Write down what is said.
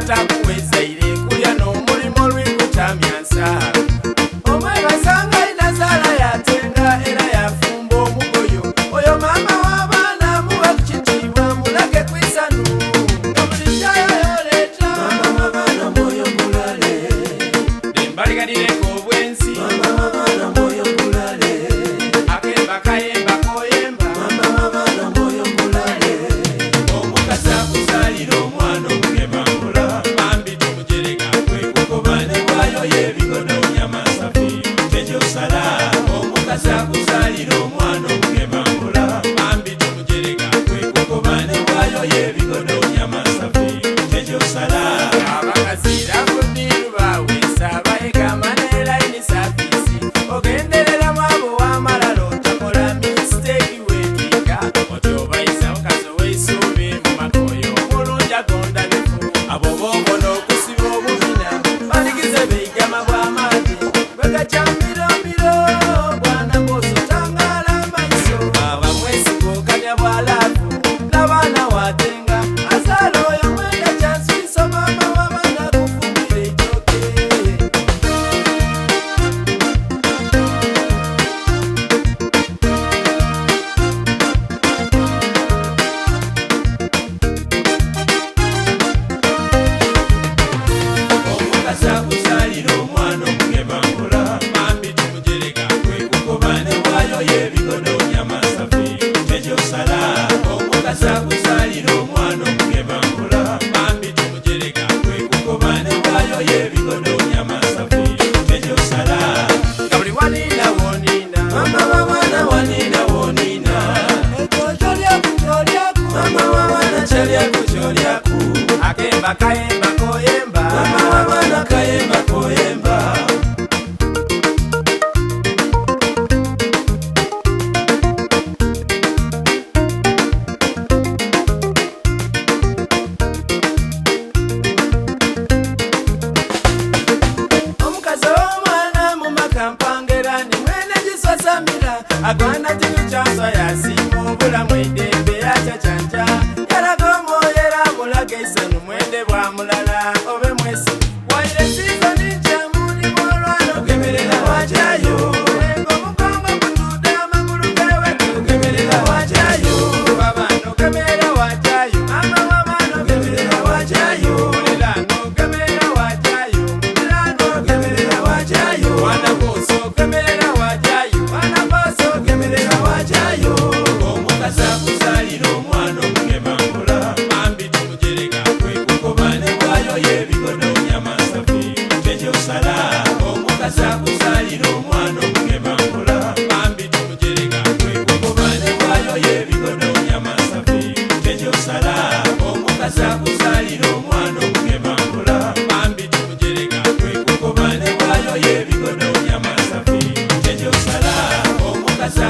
takuwezaire kulya n'omulimu olwikutamyansa omwebasanga inazala yatenga era yafumba omugoyo oyo maama w'abaana muwe kukitiibwa mulage kwisanu nga buli kyayoyoleeta maama w'abaana mwoyo mulale embaliganireko obwensi maama w'abaana mwoyo mulale akemba kayemba koyemba maama w'abaana mwoyo mulale omukasa akuzaalira omwana omugembangula bambi tumujereka kwekukobane bwayo yebigono nyamasafi tekyosala omukasa akuzaalira omwana omugembangula bambi tumujereka kwekukobane bwayo yebigono nyamasafi tekyosala abakazira kuniru bawesa bayegamana ini safisi ogenderera mwabo wamalala otakola misteki wekiga otyobayisa okazi oweisuubi mu makoyo omulungi agonda bifu abo boobona okusiba obubina baligize beigama bw'amaadi bwegakyambiromiro bwana bwosotangala amaiso abamwesiga okanya bwalaavu n'abaana watenga azaala oyo mwenda kyansiiso maama w'abaana kufumbira ekyoke omukasa akuzaalira omwana omugembangula bambi tumujereka kwekukobane bwayo yebigono nyamasafi tekyosala omukasa akuzaalira omwana omugembangula bambi tumujereka kwekukobane bwayo yebigono nyamasafi tekyosala nga buli wanina wonina maama w'abaana wanina wonina ekyo kyolyaku kyolyaku maama w'abaana kyolyaku kyolyaku akemba kayemba koyemba maama w'abaana kayemba koyemba omukazi w'omwana mu maka mpangera ni mwene giswasamira agwana tikukyansa yasiima obulamu eddembe yacacanca yalaga omwoyo era amulaga esanu mwende bwamulala obe mwesi waire sizoni nkyamuli mwolwana ogemerera wajayo olenga omugongo gutudde amagulu gewete ogemerera wajayo babano ogemerera wajayo maama w'abaana ogemerera wajayo muliraano ogemerera wajayo muliraano ogemerera wajayo wana booso ogemerera wajayo wana booso ogemerera wajayo omukasa akuzaalira omwana omugembangula bambi tumujereka kwekukobane bwayo yebigono nyamasafi tekyosala omukasa akuzaalira omwana omugembangula bambi tumujereka kwekukobane bwayo yebigono nyamasafi tekyosala omukasa akuzaalira omwana omugembangula bambi tumujereka kwekukobane bwayo yebigono nyamasafi tekyosala omukasa